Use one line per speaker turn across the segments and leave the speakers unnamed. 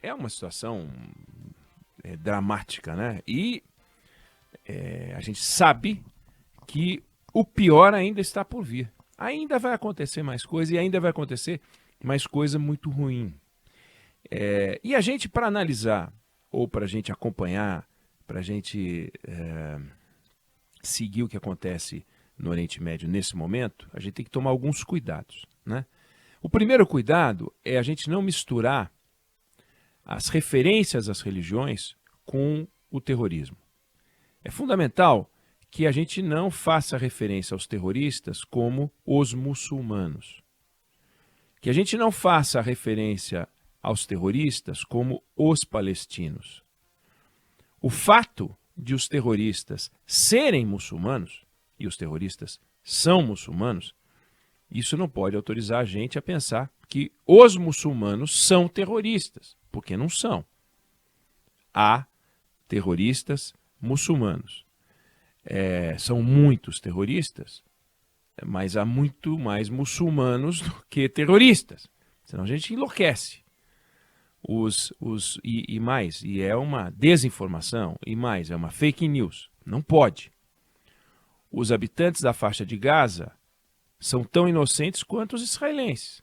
é uma situação dramática, né? E a gente sabe que o pior ainda está por vir. Ainda vai acontecer mais coisa e ainda vai acontecer mais coisa muito ruim. E a gente, para analisar, ou para a gente acompanhar, para a gente seguir o que acontece no Oriente Médio nesse momento, a gente tem que tomar alguns cuidados, né? O primeiro cuidado é a gente não misturar as referências às religiões com o terrorismo. É fundamental que a gente não faça referência aos terroristas como os muçulmanos. Que a gente não faça referência aos terroristas como os palestinos. O fato de os terroristas serem muçulmanos, e os terroristas são muçulmanos, isso não pode autorizar a gente a pensar que os muçulmanos são terroristas, porque não são. Há terroristas muçulmanos. São muitos terroristas, mas há muito mais muçulmanos do que terroristas. Senão a gente enlouquece. E é uma desinformação, e mais, é uma fake news. Não pode. Os habitantes da faixa de Gaza são tão inocentes quanto os israelenses.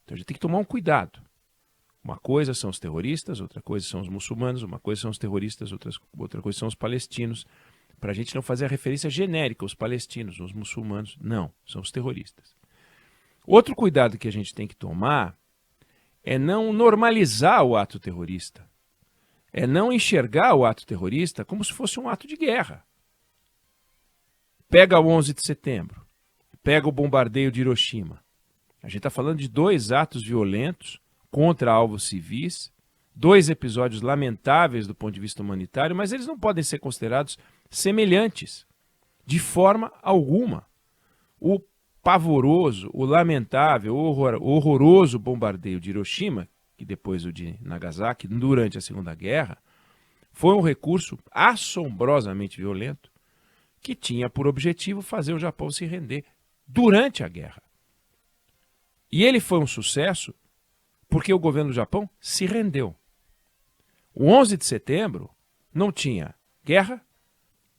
Então a gente tem que tomar um cuidado. Uma coisa são os terroristas, outra coisa são os muçulmanos, uma coisa são os terroristas, outra coisa são os palestinos. Para a gente não fazer a referência genérica, os palestinos, os muçulmanos. Não, são os terroristas. Outro cuidado que a gente tem que tomar é não normalizar o ato terrorista. É não enxergar o ato terrorista como se fosse um ato de guerra. Pega o 11 de setembro. Pega o bombardeio de Hiroshima. A gente está falando de 2 atos violentos contra alvos civis, 2 episódios lamentáveis do ponto de vista humanitário, mas eles não podem ser considerados semelhantes de forma alguma. O pavoroso, o lamentável, o horroroso bombardeio de Hiroshima, que depois o de Nagasaki, durante a Segunda Guerra, foi um recurso assombrosamente violento que tinha por objetivo fazer o Japão se render durante a guerra. E ele foi um sucesso porque o governo do Japão se rendeu. O 11 de setembro não tinha guerra,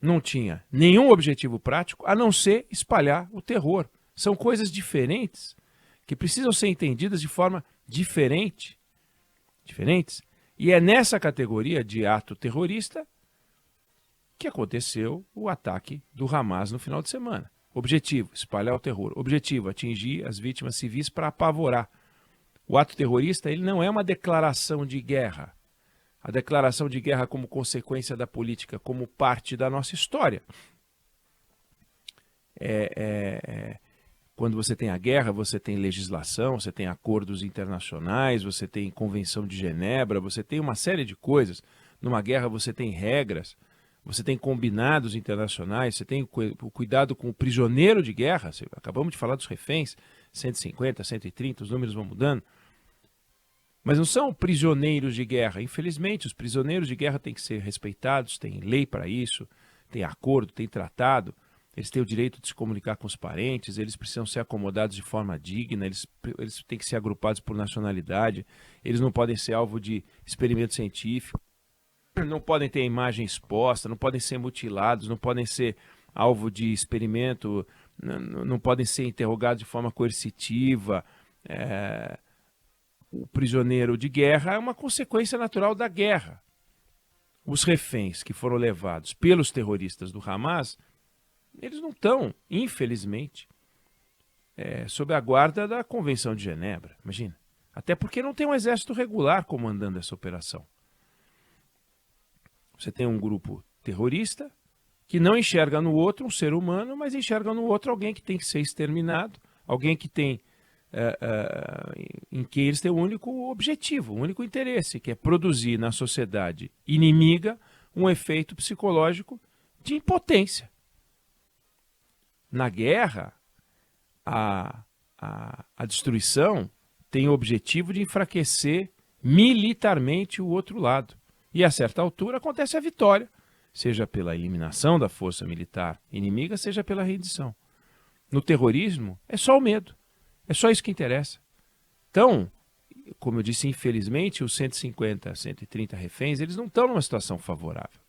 não tinha nenhum objetivo prático a não ser espalhar o terror. São coisas diferentes que precisam ser entendidas de forma diferentes. E é nessa categoria de ato terrorista que aconteceu o ataque do Hamas no final de semana. Objetivo, espalhar o terror. Objetivo, atingir as vítimas civis para apavorar. O ato terrorista ele não é uma declaração de guerra. A declaração de guerra como consequência da política, como parte da nossa história. Quando você tem a guerra, você tem legislação, você tem acordos internacionais, você tem Convenção de Genebra, você tem uma série de coisas. Numa guerra você tem regras, você tem combinados internacionais, você tem o cuidado com o prisioneiro de guerra. Acabamos de falar dos reféns, 150, 130, os números vão mudando. Mas não são prisioneiros de guerra. Infelizmente, os prisioneiros de guerra têm que ser respeitados, tem lei para isso, tem acordo, tem tratado. Eles têm o direito de se comunicar com os parentes, eles precisam ser acomodados de forma digna, eles têm que ser agrupados por nacionalidade, eles não podem ser alvo de experimento científico, não podem ter a imagem exposta, não podem ser mutilados, não podem ser alvo de experimento, não podem ser interrogados de forma coercitiva. O prisioneiro de guerra é uma consequência natural da guerra. Os reféns que foram levados pelos terroristas do Hamas, eles não estão, infelizmente, sob a guarda da Convenção de Genebra, imagina. Até porque não tem um exército regular comandando essa operação. Você tem um grupo terrorista que não enxerga no outro um ser humano, mas enxerga no outro alguém que tem que ser exterminado, alguém que tem, em que eles têm um único objetivo, um único interesse, que é produzir na sociedade inimiga um efeito psicológico de impotência. Na guerra, a destruição tem o objetivo de enfraquecer militarmente o outro lado. E a certa altura acontece a vitória, seja pela eliminação da força militar inimiga, seja pela rendição. No terrorismo, é só o medo. É só isso que interessa. Então, como eu disse, infelizmente, os 150, 130 reféns, eles não estão numa situação favorável.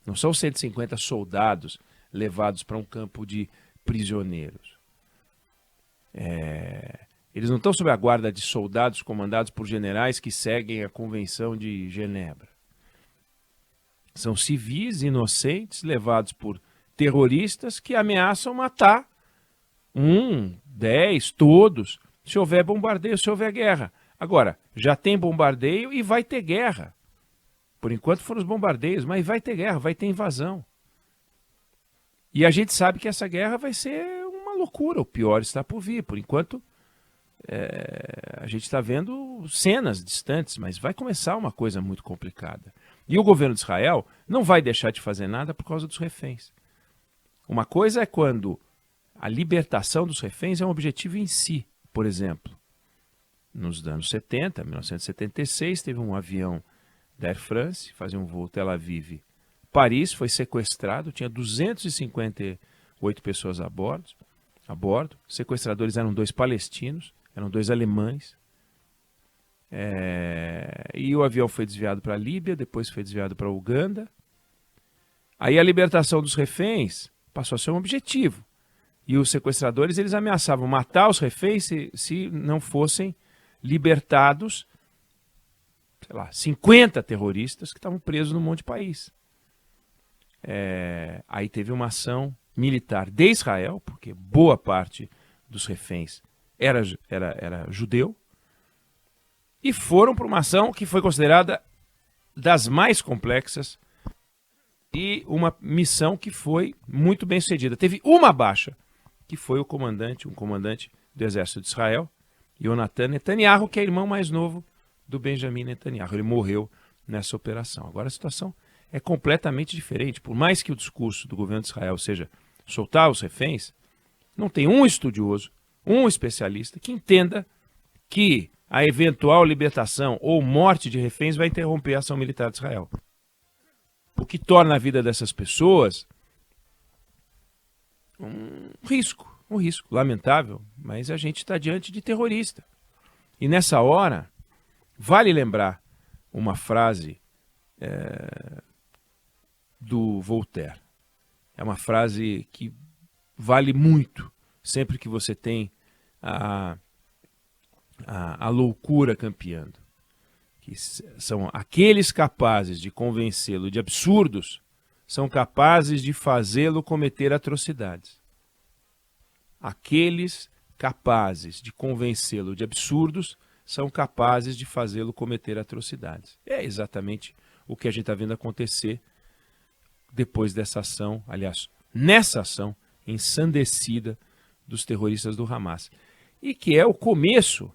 Não são 150 soldados levados para um campo de prisioneiros. Eles não estão sob a guarda de soldados comandados por generais que seguem a Convenção de Genebra. São civis inocentes levados por terroristas que ameaçam matar 10, todos, se houver bombardeio, se houver guerra. Agora, já tem bombardeio e vai ter guerra. Por enquanto foram os bombardeios, mas vai ter guerra, vai ter invasão. E a gente sabe que essa guerra vai ser uma loucura, o pior está por vir. Por enquanto, a gente está vendo cenas distantes, mas vai começar uma coisa muito complicada. E o governo de Israel não vai deixar de fazer nada por causa dos reféns. Uma coisa é quando a libertação dos reféns é um objetivo em si. Por exemplo, nos anos 70, 1976, teve um avião da Air France, fazia um voo Tel Aviv-Paris, foi sequestrado, tinha 258 pessoas a bordo. Sequestradores eram 2 palestinos, eram 2 alemães. E o avião foi desviado para a Líbia, depois foi desviado para a Uganda. Aí a libertação dos reféns passou a ser um objetivo. E os sequestradores, eles ameaçavam matar os reféns se não fossem libertados, 50 terroristas que estavam presos num monte de país. Aí teve uma ação militar de Israel, porque boa parte dos reféns era judeu, e foram para uma ação que foi considerada das mais complexas e uma missão que foi muito bem sucedida. Teve uma baixa, que foi um comandante do exército de Israel, Yonatan Netanyahu, que é irmão mais novo do Benjamin Netanyahu. Ele morreu nessa operação. Agora a situação é completamente diferente. Por mais que o discurso do governo de Israel seja soltar os reféns, não tem um estudioso, um especialista que entenda que a eventual libertação ou morte de reféns vai interromper a ação militar de Israel. O que torna a vida dessas pessoas um risco lamentável, mas a gente está diante de terrorista. E nessa hora, vale lembrar uma frase do Voltaire. É uma frase que vale muito sempre que você tem a loucura campeando. Que são aqueles capazes de convencê-lo de absurdos, são capazes de fazê-lo cometer atrocidades. Aqueles capazes de convencê-lo de absurdos são capazes de fazê-lo cometer atrocidades. É exatamente o que a gente está vendo acontecer depois dessa ação, aliás, nessa ação ensandecida dos terroristas do Hamas. E que é o começo,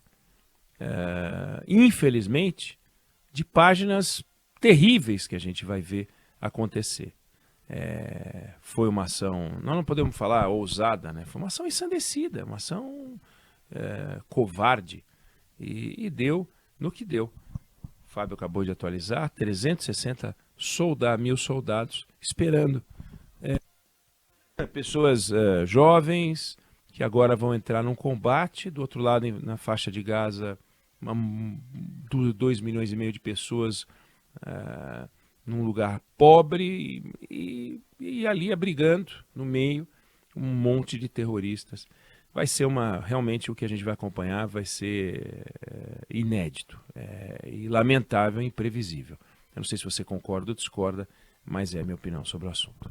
infelizmente, de páginas terríveis que a gente vai ver acontecer. Foi uma ação, nós não podemos falar ousada, né? Foi uma ação ensandecida, uma ação covarde, e deu no que deu. O Fábio acabou de atualizar, 360 mil soldados esperando. Pessoas jovens que agora vão entrar num combate. Do outro lado, na faixa de Gaza, 2,5 milhões de pessoas num lugar pobre e ali abrigando no meio um monte de terroristas. Vai ser realmente o que a gente vai acompanhar vai ser inédito, e lamentável e imprevisível. Eu não sei se você concorda ou discorda, mas é a minha opinião sobre o assunto.